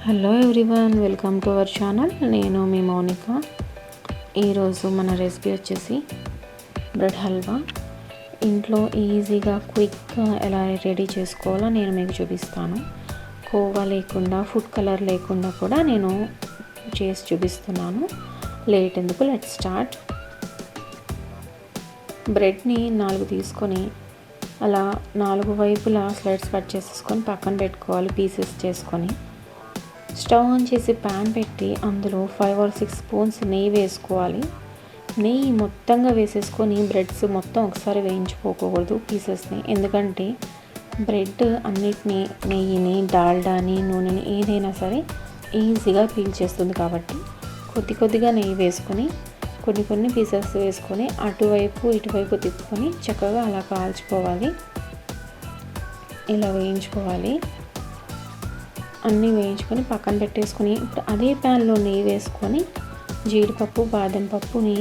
Hello everyone, welcome to our channel. నేను మీ మౌనిక. ఈరోజు మన రెసిపీ వచ్చేసి బ్రెడ్ హల్వా. ఇంట్లో ఈజీగా క్విక్గా ఎలా రెడీ చేసుకోవాలో నేను మీకు చూపిస్తాను. కోవా లేకుండా, ఫుడ్ కలర్ లేకుండా కూడా నేను చేసి చూపిస్తున్నాను. లేట్ ఎందుకు, లెట్ స్టార్ట్. బ్రెడ్ని 4 తీసుకొని అలా 4 వైపులా స్లైడ్స్ కట్ చేసేసుకొని పక్కన పెట్టుకోవాలి, పీసెస్ చేసుకొని. స్టవ్ ఆన్ చేసి ప్యాన్ పెట్టి అందులో 5 or 6 స్పూన్స్ నెయ్యి వేసుకోవాలి. నెయ్యి మొత్తంగా వేసేసుకొని బ్రెడ్స్ మొత్తం ఒకసారి వేయించుకోకూడదు పీసెస్ని, ఎందుకంటే బ్రెడ్ అన్నిటినీ నెయ్యిని, డాల్డాని, నూనెని ఏదైనా సరే ఈజీగా పీల్చేస్తుంది. కాబట్టి కొద్దిగా నెయ్యి వేసుకొని కొన్ని పీసెస్ వేసుకొని అటువైపు ఇటువైపు తిప్పుకొని చక్కగా అలా కాల్చుకోవాలి. ఇలా వేయించుకోవాలి. అన్నీ వేయించుకొని పక్కన పెట్టేసుకొని ఇప్పుడు అదే ప్యాన్లో నెయ్యి వేసుకొని జీడిపప్పు, బాదం పప్పుని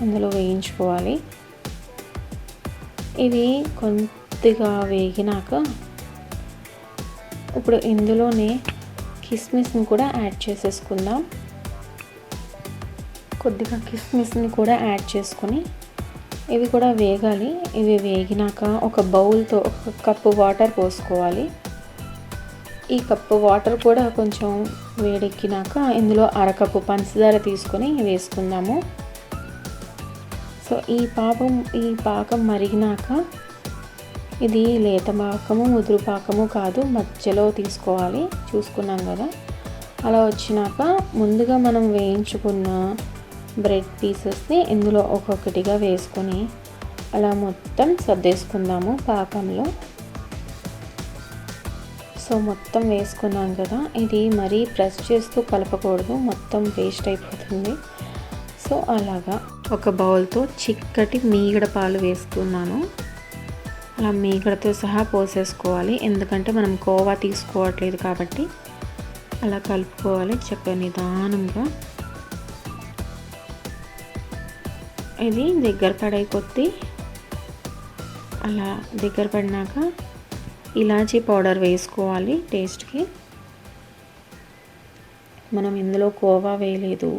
అందులో వేయించుకోవాలి. ఇవి కొద్దిగా వేగినాక ఇప్పుడు ఇందులోనే కిస్మిస్ని కూడా యాడ్ చేసేసుకుందాం. కొద్దిగా కిస్మిస్ని కూడా యాడ్ చేసుకొని ఇవి కూడా వేగాలి. ఇవి వేగినాక ఒక బౌల్తో 1 కప్పు వాటర్ పోసుకోవాలి. ఈ కప్పు వాటర్ కూడా కొంచెం వేడెక్కినాక ఇందులో 1/2 కప్పు పంచదార తీసుకొని వేసుకుందాము. సో ఈ పాకం మరిగినాక ఇది లేత పాకము, ముదురు పాకము కాదు, మధ్యలో తీసుకోవాలి. చూసుకున్నాం కదా. అలా వచ్చినాక ముందుగా మనం వేయించుకున్న బ్రెడ్ పీసెస్ని ఇందులో ఒక్కొక్కటిగా వేసుకొని అలా మొత్తం సర్దేసుకుందాము పాకంలో. సో మొత్తం వేసుకున్నాం కదా. ఇది మరీ ప్రెస్ చేస్తూ కలపకూడదు, మొత్తం పేస్ట్ అయిపోతుంది. సో అలాగా ఒక బౌల్తో చిక్కటి మీగడ పాలు వేస్తున్నాను. అలా మీగడతో సహా పోసేసుకోవాలి, ఎందుకంటే మనం కోవా తీసుకోవట్లేదు కాబట్టి. అలా కలుపుకోవాలి చక్కగా నిదానంగా. ఇది దగ్గర పడే కొద్దీ అలా దగ్గర పడినాక ఇలాచీ పౌడర్ వేసుకోవాలి టేస్ట్కి. మనం ఇందులో కోవా వేయలేదు,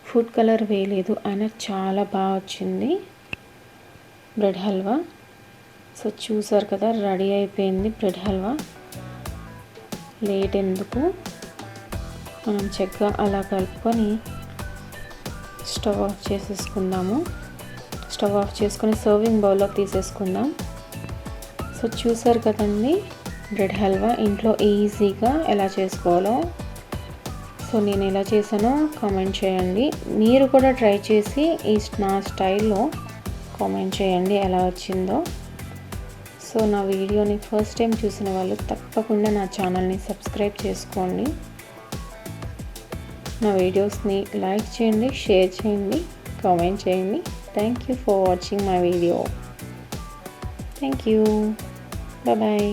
ఫుడ్ కలర్ వేయలేదు, అయినా చాలా బాగా వచ్చింది బ్రెడ్ హల్వా. సో చూసారు కదా, రెడీ అయిపోయింది బ్రెడ్ హల్వా. లేట్ ఎందుకు, మనం చక్కగా అలా కలుపుకొని స్టవ్ ఆఫ్ చేసేసుకుందాము. స్టవ్ ఆఫ్ చేసుకొని సర్వింగ్ బౌల్లోకి తీసేసుకుందాం. సో చూసారు కదండి బ్రెడ్ హల్వా ఇంట్లో ఈజీగా ఎలా చేసుకోవాలో. సో నేను ఎలా చేశానో కామెంట్ చేయండి. మీరు కూడా ట్రై చేసి నా స్టైల్లో కామెంట్ చేయండి ఎలా వచ్చిందో. సో నా వీడియోని ఫస్ట్ టైం చూసిన వాళ్ళు తప్పకుండా నా ఛానల్ని సబ్స్క్రైబ్ చేసుకోండి. నా వీడియోస్ని లైక్ చేయండి, షేర్ చేయండి, కామెంట్ చేయండి. Thank you for watching my video. Thank you. Bye bye.